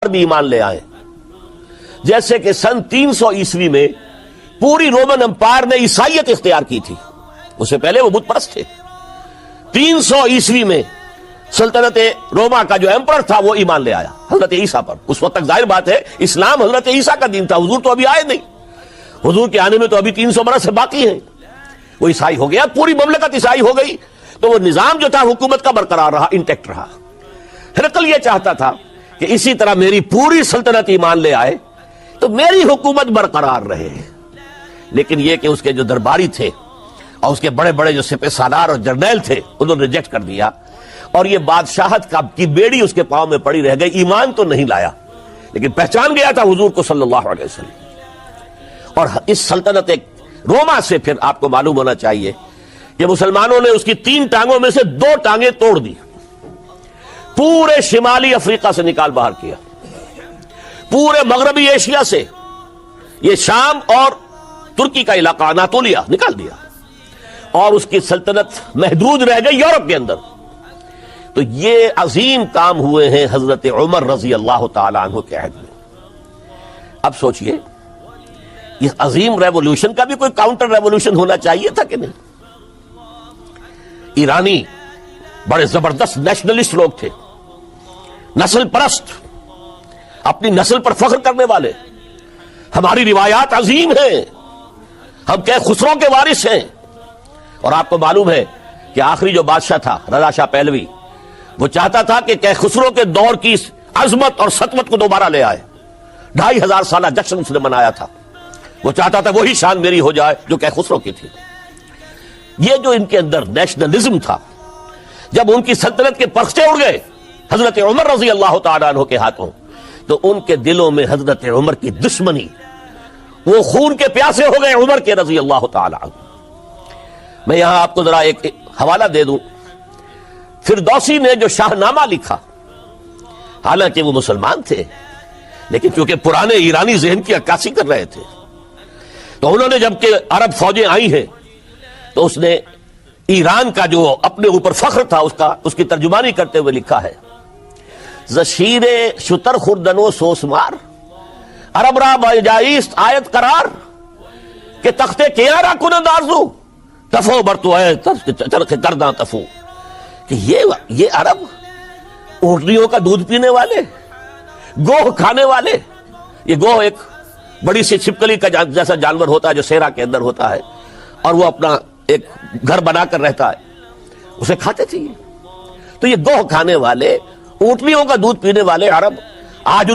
بھی ایمان لے آئے. جیسے کہ سن 300 عیسوی میں پوری رومن امپائر نے عیسائیت اختیار کی تھی. اس سے پہلے وہ بت پرست تھے. 300 عیسوی میں سلطنت روما کا جو ایمپرر تھا وہ ایمان لے آیا حضرت عیسیٰ پر. اس وقت تک ظاہر بات ہے اسلام حضرت عیسیٰ کا دین تھا. حضور تو ابھی آئے نہیں. حضور کے آنے میں تو ابھی 300 برس سے باقی ہیں. وہ عیسائی ہو گیا, پوری مملکت عیسائی ہو گئی. تو وہ نظام جو تھا حکومت کا برقرار رہا, انٹیکٹ رہا. ہرقل یہ چاہتا تھا کہ اسی طرح میری پوری سلطنت ایمان لے آئے تو میری حکومت برقرار رہے. لیکن یہ کہ اس کے جو درباری تھے اور اس کے بڑے بڑے جو سپہ سالار اور جرنیل تھے انہوں نے ریجیکٹ کر دیا, اور یہ بادشاہت کی بیڑی اس کے پاؤں میں پڑی رہ گئی. ایمان تو نہیں لایا لیکن پہچان گیا تھا حضور کو صلی اللہ علیہ وسلم. اور اس سلطنت روما سے پھر آپ کو معلوم ہونا چاہیے کہ مسلمانوں نے اس کی 3 ٹانگوں میں سے 2 ٹانگیں توڑ دی. پورے شمالی افریقہ سے نکال باہر کیا, پورے مغربی ایشیا سے, یہ شام اور ترکی کا علاقہ اناطولیہ نکال دیا, اور اس کی سلطنت محدود رہ گئی یورپ کے اندر. تو یہ عظیم کام ہوئے ہیں حضرت عمر رضی اللہ تعالی عنہ کے عہد میں. اب سوچئے یہ عظیم ریولوشن کا بھی کوئی کاؤنٹر ریولوشن ہونا چاہیے تھا کہ نہیں. ایرانی بڑے زبردست نیشنلسٹ لوگ تھے, نسل پرست, اپنی نسل پر فخر کرنے والے. ہماری روایات عظیم ہیں, ہم خسرو کے وارث ہیں. اور آپ کو معلوم ہے کہ آخری جو بادشاہ تھا رضا شاہ پہلوی, وہ چاہتا تھا کہ خسرو کے دور کی عظمت اور سطوت کو دوبارہ لے آئے. 2500 سالہ جشن اس نے منایا تھا. وہ چاہتا تھا وہی شان میری ہو جائے جو خسرو کی تھی. یہ جو ان کے اندر نیشنلزم تھا, جب ان کی سلطنت کے پرچے اڑ گئے حضرت عمر رضی اللہ تعالیٰ عنہ کے ہاتھوں, تو ان کے دلوں میں حضرت عمر کی دشمنی, وہ خون کے پیاسے ہو گئے عمر کے رضی اللہ تعالیٰ عنہ. میں یہاں آپ کو ذرا ایک حوالہ دے دوں. فردوسی نے جو شاہ نامہ لکھا, حالانکہ وہ مسلمان تھے لیکن چونکہ پرانے ایرانی ذہن کی عکاسی کر رہے تھے, تو انہوں نے جب کہ عرب فوجیں آئی ہیں تو اس نے ایران کا جو اپنے اوپر فخر تھا اس کی ترجمانی کرتے ہوئے لکھا ہے, زشیر شتر خوردنو سوسمار عرب را بجائیست آیت قرار کہ تختے کیا را کنند آرزو تفو برتو ہے چرخ کرداں تفو. کہ یہ عرب اونٹنیوں کا دودھ پینے والے, گوہ کھانے والے. یہ گوہ ایک بڑی سی چھپکلی کا جیسا جانور ہوتا ہے جو صحرا کے اندر ہوتا ہے, اور وہ اپنا ایک گھر بنا کر رہتا ہے, اسے کھاتے تھے. تو یہ گوہ کھانے والے, اونٹنیوں کا دودھ پینے والے عرب آج